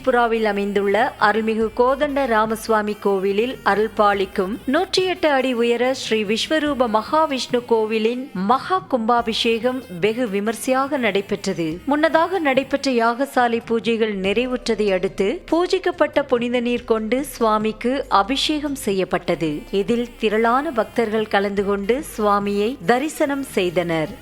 திரிபுராவில் அமைந்துள்ள அருள்மிகு கோதண்ட ராமசுவாமி கோவிலில் அருள்பாலிக்கும் 108 அடி உயர ஸ்ரீ விஸ்வரூப மகாவிஷ்ணு கோவிலின் மகா கும்பாபிஷேகம் வெகு விமர்சையாக நடைபெற்றது. முன்னதாக நடைபெற்ற யாகசாலை பூஜைகள் நிறைவுற்றதை அடுத்து பூஜிக்கப்பட்ட புனித நீர் கொண்டு சுவாமிக்கு அபிஷேகம் செய்யப்பட்டது. இதில் திரளான பக்தர்கள் கலந்து கொண்டு சுவாமியை தரிசனம் செய்தனர்.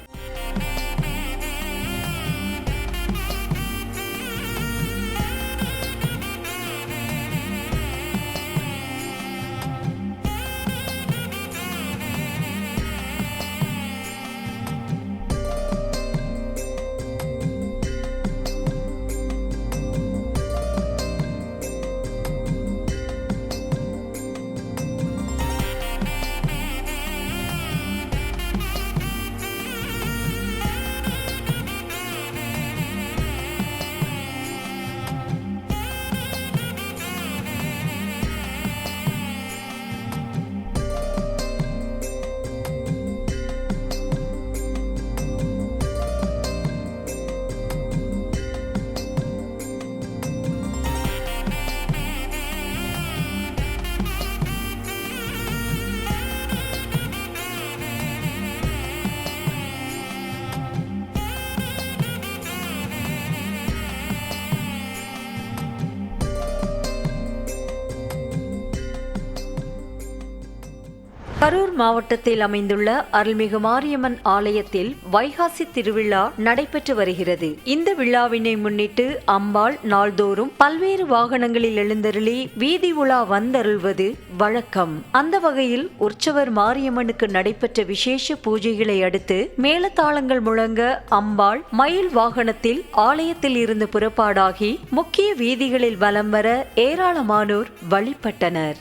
கரூர் மாவட்டத்தில் அமைந்துள்ள அருள்மிகு மாரியம்மன் ஆலயத்தில் வைகாசி திருவிழா நடைபெற்று வருகிறது. இந்த விழாவினை முன்னிட்டு அம்பாள் நாள்தோறும் பல்வேறு வாகனங்களில் எழுந்தருளி வீதி உலா வந்தருள்வது வழக்கம். அந்த வகையில் உற்சவர் மாரியம்மனுக்கு நடைபெற்ற விசேஷ பூஜைகளை அடுத்து மேளதாளங்கள் முழங்க அம்பாள் மயில் வாகனத்தில் ஆலயத்தில் இருந்து புறப்பாடாகி முக்கிய வீதிகளில் வலம் வர ஏராளமானோர் வழிபட்டனர்.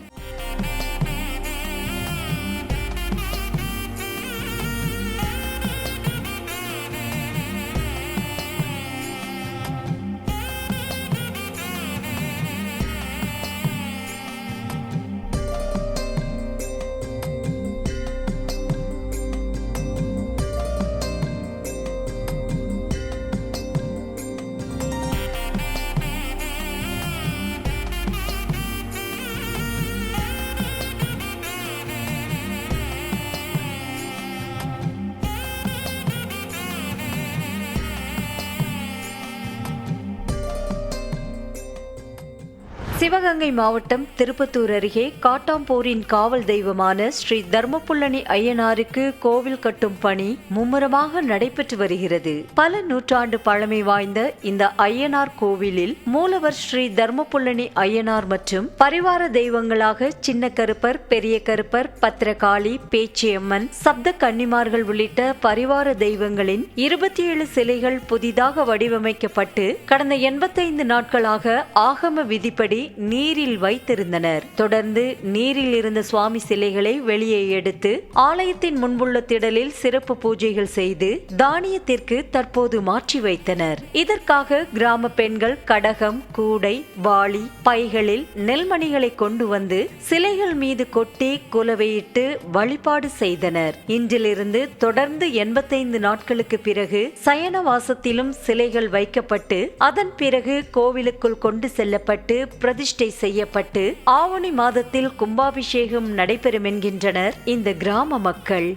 சிவகங்கை மாவட்டம் திருப்பத்தூர் அருகே காட்டாம்பூரின் காவல் தெய்வமான ஸ்ரீ தர்மபுள்ளனி ஐயனாருக்கு கோவில் கட்டும் பணி மும்முரமாக நடைபெற்று வருகிறது. பல நூற்றாண்டு பழமை வாய்ந்த இந்த ஐயனார் கோவிலில் மூலவர் ஸ்ரீ தர்மபுள்ளனி ஐயனார் மற்றும் பரிவார தெய்வங்களாக சின்ன கருப்பர், பெரிய கருப்பர், பத்திரகாளி, பேச்சியம்மன், சப்த கன்னிமார்கள் உள்ளிட்ட பரிவார தெய்வங்களின் 27 சிலைகள் புதிதாக வடிவமைக்கப்பட்டு கடந்த 85 நாட்களாக ஆகம விதிப்படி நீரில் வைத்திருந்தனர். தொடர்ந்து நீரில் இருந்த சுவாமி சிலைகளை வெளியே எடுத்து ஆலயத்தின் முன்புள்ள திடலில் சிறப்பு பூஜைகள் செய்து தானியத்திற்கு தற்போது மாற்றி வைத்தனர். இதற்காக கிராம பெண்கள் கடகம், கூடை, வாளி, பைகளில் நெல்மணிகளை கொண்டு வந்து சிலைகள் மீது கொட்டி குலவையிட்டு வழிபாடு செய்தனர். இன்றிலிருந்து தொடர்ந்து 85 நாட்களுக்கு பிறகு சயனவாசத்திலும் சிலைகள் வைக்கப்பட்டு அதன் பிறகு கோவிலுக்குள் கொண்டு செல்லப்பட்டு பிரதிஷ்டை செய்யப்பட்டு ஆவணி மாதத்தில் கும்பாபிஷேகம் நடைபெறும் என்கின்றனர் இந்த கிராம மக்கள்.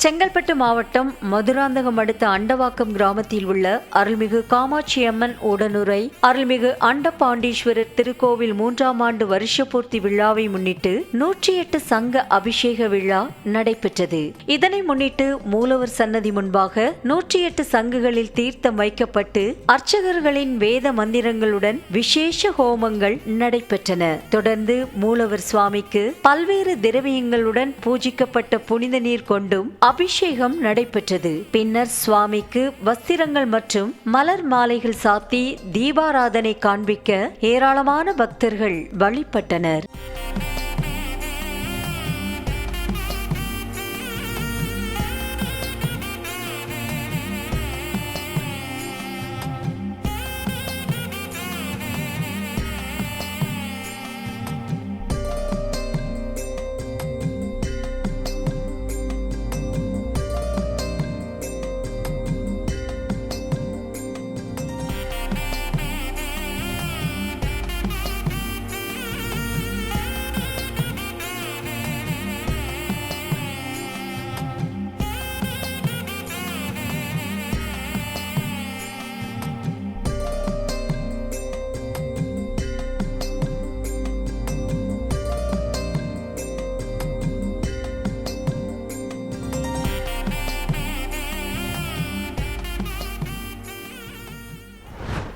செங்கல்பட்டு மாவட்டம் மதுராந்தகம் அடுத்த அண்டவாக்கம் கிராமத்தில் உள்ள அருள்மிகு காமாட்சி அம்மன் உடனுரை அருள்மிகு அண்டபாண்டீஸ்வரர் திருக்கோவில் 3ஆம் ஆண்டு வருஷபூர்த்தி விழாவை முன்னிட்டு 108 சங்க அபிஷேக விழா நடைபெற்றது. இதனை முன்னிட்டு மூலவர் சன்னதி முன்பாக 108 சங்குகளில் தீர்த்தம் வைக்கப்பட்டு அர்ச்சகர்களின் வேத மந்திரங்களுடன் விசேஷ ஹோமங்கள் நடைபெற்றன. தொடர்ந்து மூலவர் சுவாமிக்கு பல்வேறு திரவியங்களுடன் பூஜிக்கப்பட்ட புனித நீர் கொண்டும் அபிஷேகம் நடைபெற்றது. பின்னர் சுவாமிக்கு வஸ்திரங்கள் மற்றும் மலர் மாலைகள் சாத்தி தீபாராதனை காண்பிக்க ஏராளமான பக்தர்கள் வழிபட்டனர்.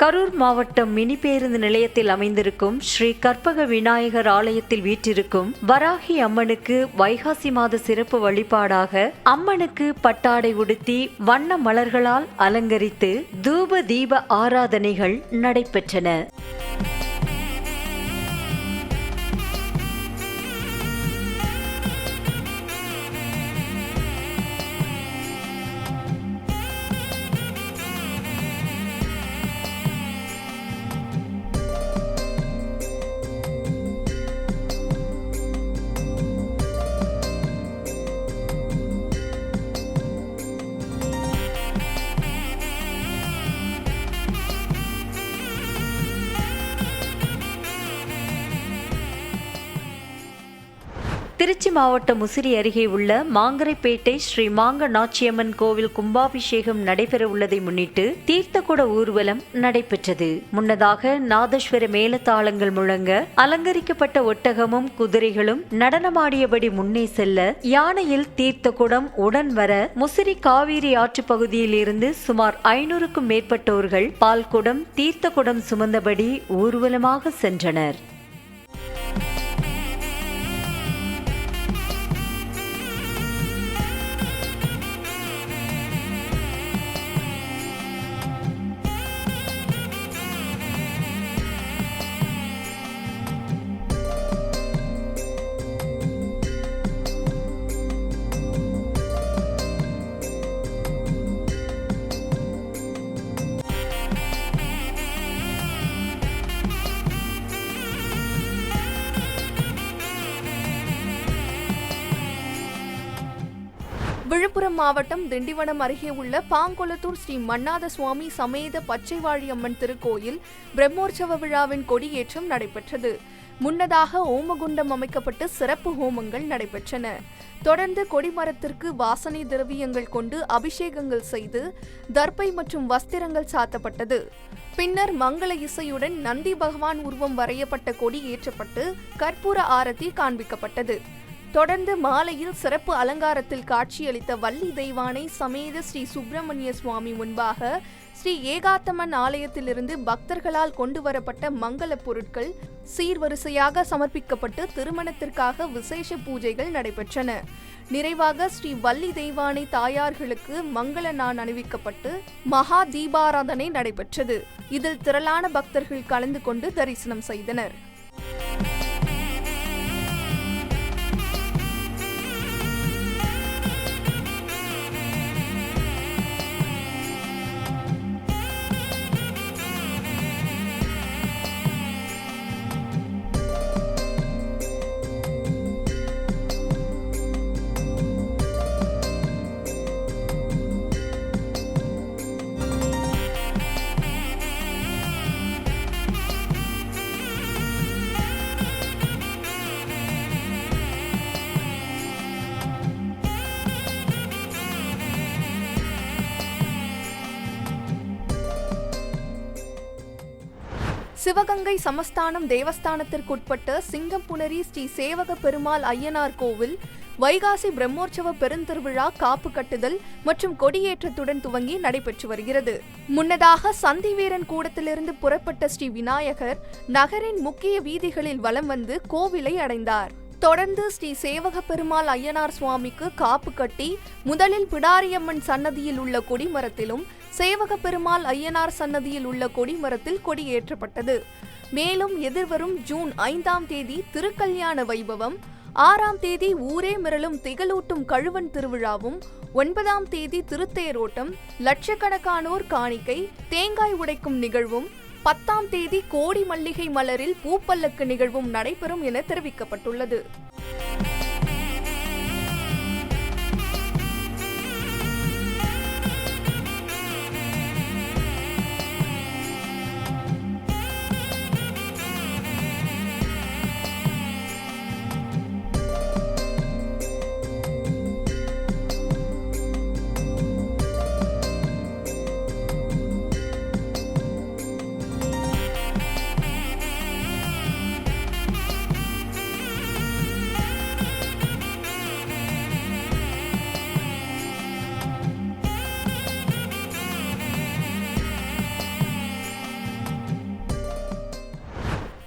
கரூர் மாவட்டம் மினி பேருந்து நிலையத்தில் அமைந்திருக்கும் ஸ்ரீ கற்பக விநாயகர் ஆலயத்தில் வீற்றிருக்கும் வராகி அம்மனுக்கு வைகாசி மாத சிறப்பு வழிபாடாக அம்மனுக்கு பட்டாடை உடுத்தி வண்ண மலர்களால் அலங்கரித்து தூப தீப ஆராதனைகள் நடைபெற்றன. திருச்சி மாவட்டம் முசிறி அருகே உள்ள மாங்கரைப்பேட்டை ஸ்ரீ மாங்க நாச்சியம்மன் கோவில் கும்பாபிஷேகம் நடைபெற உள்ளதை முன்னிட்டு தீர்த்தக்குட ஊர்வலம் நடைபெற்றது. முன்னதாக நாதஸ்வர மேளதாளங்கள் முழங்க அலங்கரிக்கப்பட்ட ஒட்டகமும் குதிரைகளும் நடனமாடியபடி முன்னே செல்ல யானையில் தீர்த்தக்குடம் உடன் வர முசிறி காவிரி ஆற்று பகுதியில் இருந்து சுமார் 500க்கும் மேற்பட்டோர்கள் பால்குடம் தீர்த்தக்குடம் சுமந்தபடி ஊர்வலமாக சென்றனர். விழுப்புரம் மாவட்டம் திண்டிவனம் அருகே உள்ள பாங்கொளத்தூர் ஸ்ரீ மன்னாத சுவாமி சமேத பச்சைவாழி அம்மன் திருக்கோயில் பிரம்மோற்சவ விழாவின் கொடியேற்றம் நடைபெற்றது. முன்னதாக ஓமகுண்டம் அமைக்கப்பட்டு சிறப்பு ஹோமங்கள் நடைபெற்றன. தொடர்ந்து கொடிமரத்திற்கு வாசனை திரவியங்கள் கொண்டு அபிஷேகங்கள் செய்து தர்பை மற்றும் வஸ்திரங்கள் சாத்தப்பட்டது. பின்னர் மங்கள இசையுடன் நந்தி பகவான் உருவம் வரையப்பட்ட கொடி ஏற்றப்பட்டு கற்பூர ஆரத்தி காண்பிக்கப்பட்டது. தொடர்ந்து மாலையில் சிறப்பு அலங்காரத்தில் காட்சியளித்த வள்ளி தெய்வானை சமேத ஸ்ரீ சுப்பிரமணிய சுவாமி முன்பாக ஸ்ரீ ஏகாத்தம்மன் ஆலயத்திலிருந்து பக்தர்களால் கொண்டு வரப்பட்ட மங்கள பொருட்கள் சீர்வரிசையாக சமர்ப்பிக்கப்பட்டு திருமணத்திற்காக விசேஷ பூஜைகள் நடைபெற்றன. நிறைவாக ஸ்ரீ வள்ளி தெய்வானை தாயார்களுக்கு மங்கள நான் அணிவிக்கப்பட்டு மகா தீபாராதனை நடைபெற்றது. இதில் திரளான பக்தர்கள் கலந்து கொண்டு தரிசனம் செய்தனர். சிவகங்கை சமஸ்தானம் தேவஸ்தானத்திற்குட்பட்ட சிங்கம்புணரி ஸ்ரீ சேவக பெருமாள் ஐயனார் கோவில் வைகாசி பிரம்மோற்சவ பெருந்திருவிழா காப்பு கட்டுதல் மற்றும் கொடியேற்றத்துடன் துவங்கி நடைபெற்று வருகிறது. முன்னதாக சந்திவீரன் கூடத்திலிருந்து புறப்பட்ட ஸ்ரீ விநாயகர் நகரின் முக்கிய வீதிகளில் வலம் வந்து கோவிலை அடைந்தார். தொடர்ந்து ஸ்ரீ சேவக பெருமாள் ஐயனார் சுவாமிக்கு காப்பு கட்டி முதலில் பிடாரியம்மன் சன்னதியில் உள்ள கொடிமரத்திலும் சேவக பெருமாள் ஐயனார் சன்னதியில் உள்ள கொடிமரத்தில் கொடியேற்றப்பட்டது. மேலும் எதிர்வரும் ஜூன் 5ஆம் தேதி திருக்கல்யாண வைபவம், 6ஆம் தேதி ஊரே மிரளும் திகழூட்டும் கழுவன் திருவிழாவும், 9ஆம் தேதி திருத்தேரோட்டம், லட்சக்கணக்கானோர் காணிக்கை, தேங்காய் உடைக்கும் நிகழ்வும், 10ஆம் தேதி கோடி மல்லிகை மலரில் பூப்பல்லக்கு நிகழ்வும் நடைபெறும் என தெரிவிக்கப்பட்டுள்ளது.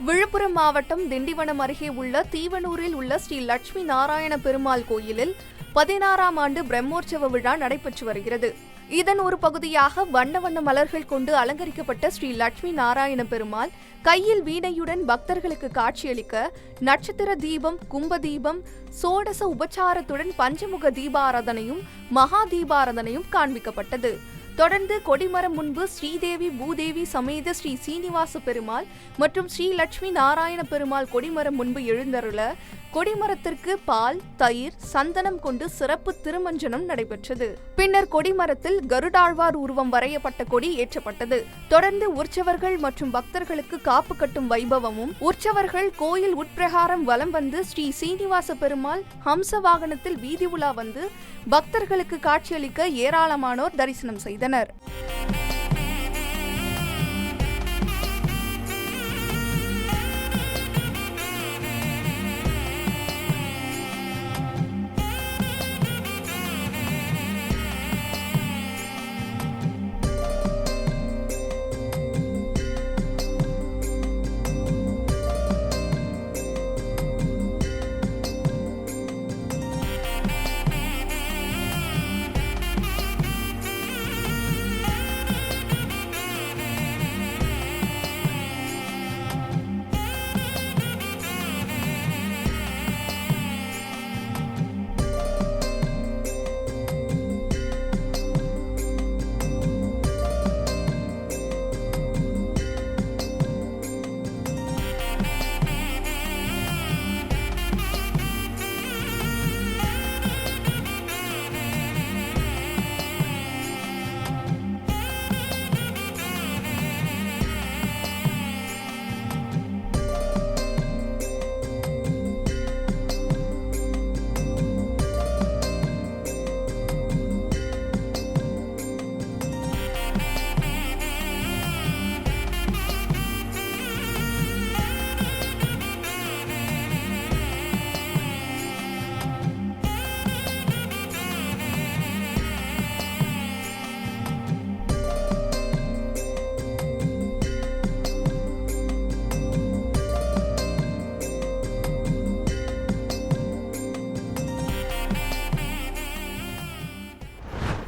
விழுப்புரம் மாவட்டம் திண்டிவனம் அருகே உள்ள தீவனூரில் உள்ள ஸ்ரீ லட்சுமி நாராயண பெருமாள் கோயிலில் 16ஆம் ஆண்டு பிரம்மோற்சவ விழா நடைபெற்று வருகிறது. இதன் ஒரு பகுதியாக வண்ண வண்ண மலர்கள் கொண்டு அலங்கரிக்கப்பட்ட ஸ்ரீ லட்சுமி நாராயண பெருமாள் கையில் வீணையுடன் பக்தர்களுக்கு காட்சியளிக்க நட்சத்திர தீபம், கும்ப தீபம், சோடச உபச்சாரத்துடன் பஞ்சமுக தீபாராதனையும் மகா தீபாராதனையும் காண்பிக்கப்பட்டது. தொடர்ந்து கொடிமரம் முன்பு ஸ்ரீதேவி பூதேவி சமேத ஸ்ரீ சீனிவாச பெருமாள் மற்றும் ஸ்ரீ லட்சுமி நாராயண பெருமாள் கொடிமரம் முன்பு எழுந்தருள கொடிமரத்திற்கு பால், தயிர், சந்தனம் கொண்டு சிறப்பு திருமஞ்சனம் நடைபெற்றது. பின்னர் கொடிமரத்தில் கருடாழ்வார் உருவம் வரையப்பட்ட கொடி ஏற்றப்பட்டது. தொடர்ந்து உற்சவர்கள் மற்றும் பக்தர்களுக்கு காப்பு கட்டும் வைபவமும், உற்சவர்கள் கோயில் உட்பிரகாரம் வலம் வந்து ஸ்ரீ சீனிவாச பெருமாள் ஹம்ச வாகனத்தில் வீதி உலா வந்து பக்தர்களுக்கு காட்சியளிக்க ஏராளமானோர் தரிசனம் செய்தனர்.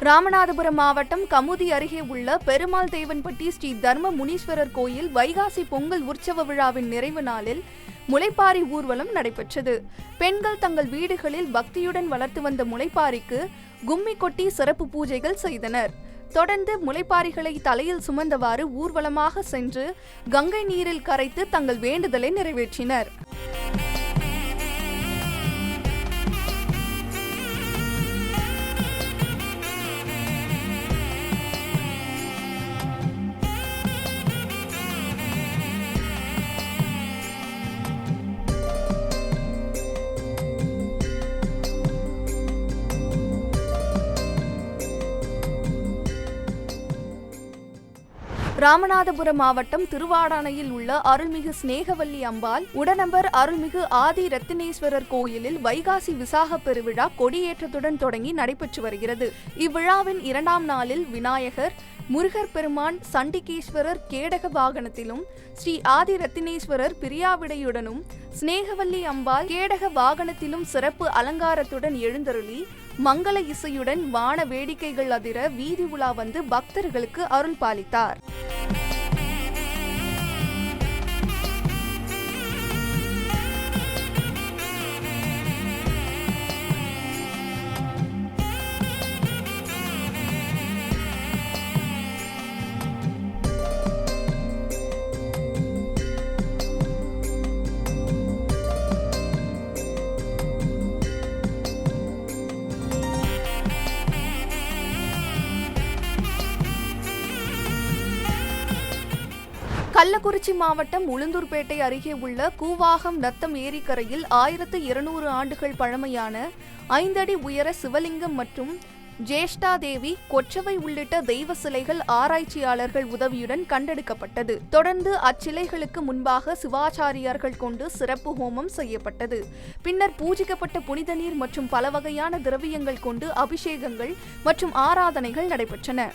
ராமநாதபுரம் மாவட்டம் கமுதி அருகே உள்ள பெருமாள் தேவன்பட்டி ஸ்ரீ தர்ம முனீஸ்வரர் கோயில் வைகாசி பொங்கல் உற்சவ விழாவின் நிறைவு நாளில் முளைப்பாரி ஊர்வலம் நடைபெற்றது. பெண்கள் தங்கள் வீடுகளில் பக்தியுடன் வளர்த்து வந்த முளைப்பாரிக்கு கும்மி கொட்டி சிறப்பு பூஜைகள் செய்தனர். தொடர்ந்து முளைப்பாரிகளை தலையில் சுமந்தவாறு ஊர்வலமாக சென்று கங்கை நீரில் கரைத்து தங்கள் வேண்டுதலை நிறைவேற்றினர். ராமநாதபுரம் மாவட்டம் திருவாடானையில் உள்ள அருள்மிகு சிநேகவல்லி அம்பாள் உடனம்பர் அருள்மிகு ஆதி ரத்தினேஸ்வரர் கோயிலில் வைகாசி விசாக பெருவிழா கொடியேற்றத்துடன் தொடங்கி நடைபெற்று வருகிறது. இவ்விழாவின் 2ஆம் நாளில் விநாயகர், முருகர் பெருமான் சண்டிகேஸ்வரர் கேடக வாகனத்திலும், ஸ்ரீ ஆதி ரத்தினேஸ்வரர் பிரியாவிடையுடனும், சிநேகவல்லி அம்பாள் கேடக வாகனத்திலும் சிறப்பு அலங்காரத்துடன் எழுந்தருளி மங்கள இசையுடன் வான வேடிக்கைகள் அதிர வீதி உலா வந்து பக்தர்களுக்கு அருள் பாலித்தார். கள்ளக்குறிச்சி மாவட்டம் உளுந்தூர்பேட்டை அருகே உள்ள கூவாகம் நத்தம் ஏரிக்கரையில் 1200 ஆண்டுகள் பழமையான 5 அடி உயர சிவலிங்கம் மற்றும் ஜேஷ்டா தேவி, கொற்றவை உள்ளிட்ட தெய்வ சிலைகள் ஆராய்ச்சியாளர்கள் உதவியுடன் கண்டெடுக்கப்பட்டது. தொடர்ந்து அச்சிலைகளுக்கு முன்பாக சிவாச்சாரியார்கள் கொண்டு சிறப்பு ஹோமம் செய்யப்பட்டது. பின்னர் பூஜிக்கப்பட்ட புனித நீர் மற்றும் பல வகையான திரவியங்கள் கொண்டு அபிஷேகங்கள் மற்றும் ஆராதனைகள் நடைபெற்றன.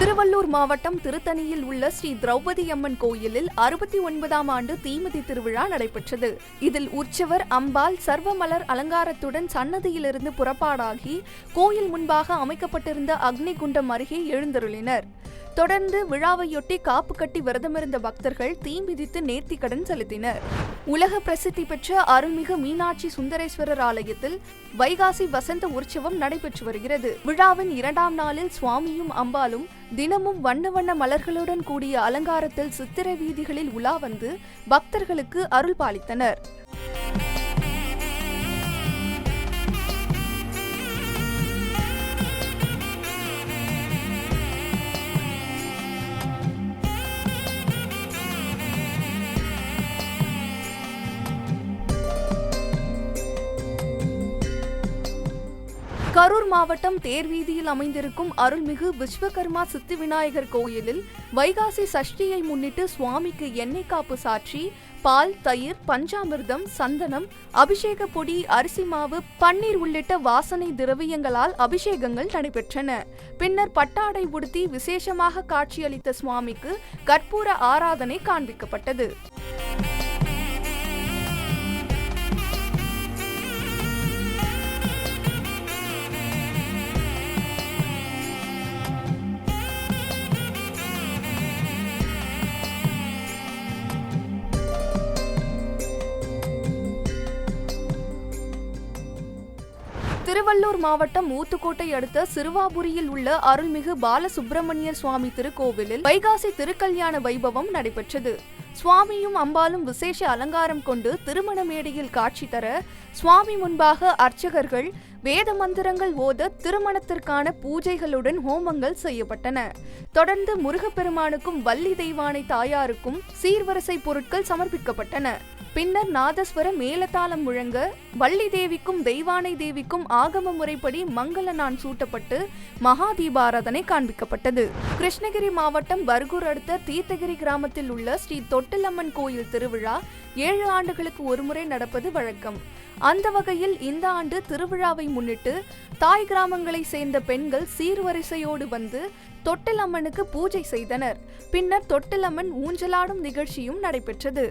திருவள்ளூர் மாவட்டம் திருத்தணியில் உள்ள ஸ்ரீ திரௌபதி அம்மன் கோயிலில் 69ஆம் ஆண்டு தீமிதி திருவிழா நடைபெற்றது. இதில் உற்சவர் அம்பாள் சர்வமலர் அலங்காரத்துடன் சன்னதியிலிருந்து புறப்பாடாகி கோயில் முன்பாக அமைக்கப்பட்டிருந்த அக்னி குண்டம் அருகே எழுந்தருளினர். தொடர்ந்து விழாவையொட்டி காப்பு கட்டி விரதமிருந்த பக்தர்கள் தீ மிதித்து நேர்த்திக்கடன் செலுத்தினர். உலக பிரசித்தி பெற்ற அருள்மிகு மீனாட்சி சுந்தரேஸ்வரர் ஆலயத்தில் வைகாசி வசந்த உற்சவம் நடைபெற்று வருகிறது. விழாவின் 2ஆம் நாளில் சுவாமியும் அம்பாலும் தினமும் வண்ண வண்ண மலர்களுடன் கூடிய அலங்காரத்தில் சித்திரை வீதிகளில் உலா வந்து பக்தர்களுக்கு அருள் பாலித்தனர். கரூர் மாவட்டம் தேர்வீதியில் அமைந்திருக்கும் அருள்மிகு விஸ்வகர்மா சித்தி விநாயகர் கோயிலில் வைகாசி சஷ்டியை முன்னிட்டு சுவாமிக்கு எண்ணெய் காப்பு சாற்றி பால், தயிர், பஞ்சாமிர்தம், சந்தனம், அபிஷேக பொடி, அரிசி மாவு, பன்னீர் உள்ளிட்ட வாசனை திரவியங்களால் அபிஷேகங்கள் நடைபெற்றன. பின்னர் பட்டாடை உடுத்தி விசேஷமாக காட்சியளித்த சுவாமிக்கு கற்பூர ஆராதனை காண்பிக்கப்பட்டது. திருவள்ளூர் மாவட்டம் ஊத்துக்கோட்டை அடுத்த சிறுவாபுரியில் உள்ள அருள்மிகு பாலசுப்பிரமணியர் சுவாமி திருக்கோவிலில் வைகாசி திருக்கல்யாண வைபவம் நடைபெற்றது. சுவாமியும் அம்பாலும் விசேஷ அலங்காரம் கொண்டு திருமண மேடையில் காட்சி தர சுவாமி முன்பாக அர்ச்சகர்கள் வேத மந்திரங்கள் ஓத திருமணத்திற்கான பூஜைகளுடன் ஹோமங்கள் செய்யப்பட்டன. தொடர்ந்து முருகப்பெருமானுக்கும் வள்ளி தெய்வானை தாயாருக்கும் சீர்வரிசை பொருட்கள் சமர்ப்பிக்கப்பட்டன. பின்னர் நாதஸ்வர மேலதாளம் முழங்க வள்ளி தேவிக்கும் தெய்வானை தேவிக்கும் ஆகம முறைப்படி மங்கள நான் சூட்டப்பட்டு மகா தீபாராதனை காண்பிக்கப்பட்டது. கிருஷ்ணகிரி மாவட்டம் பர்கூர் அடுத்த தீர்த்தகிரி கிராமத்தில் உள்ள ஸ்ரீ தொட்டிலம்மன் கோயில் திருவிழா 7 ஆண்டுகளுக்கு ஒருமுறை நடப்பது வழக்கம். அந்த வகையில் இந்த ஆண்டு திருவிழாவை முன்னிட்டு தாய் கிராமங்களை சேர்ந்த பெண்கள் சீர்வரிசையோடு வந்து தொட்டிலம்மனுக்கு பூஜை செய்தனர். பின்னர் தொட்டிலம்மன் ஊஞ்சலாடும் நிகழ்ச்சியும் நடைபெற்றது.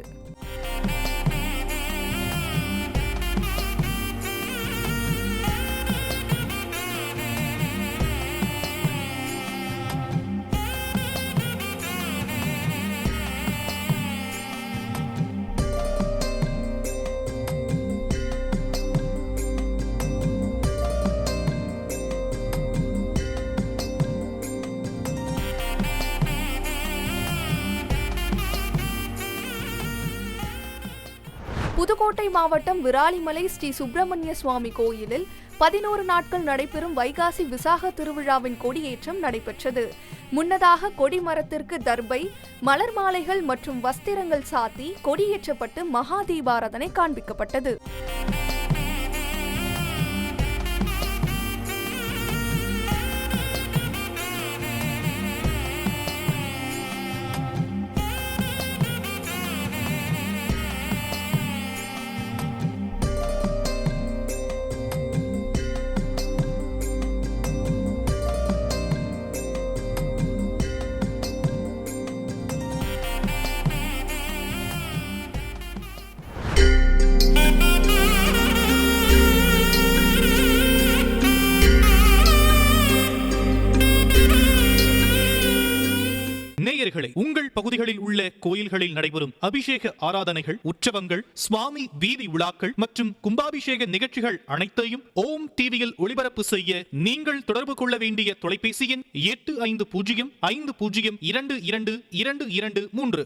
புதுக்கோட்டை மாவட்டம் விராலிமலை ஸ்ரீ சுப்பிரமணிய சுவாமி கோயிலில் 11 நாட்கள் நடைபெறும் வைகாசி விசாக திருவிழாவின் கொடியேற்றம் நடைபெற்றது. முன்னதாக கொடிமரத்திற்கு தர்பை, மலர் மாலைகள் மற்றும் வஸ்திரங்கள் சாத்தி கொடியேற்றப்பட்டு மகா தீபாராதனை காண்பிக்கப்பட்டது. நேயர்களே, உங்கள் பகுதிகளில் உள்ள கோயில்களில் நடைபெறும் அபிஷேக ஆராதனைகள், உற்சவங்கள், சுவாமி வீதி விழாக்கள் மற்றும் கும்பாபிஷேக நிகழ்ச்சிகள் அனைத்தையும் ஓம் டிவியில் ஒளிபரப்பு செய்ய நீங்கள் தொடர்பு கொள்ள வேண்டிய தொலைபேசி எண் 8505022223.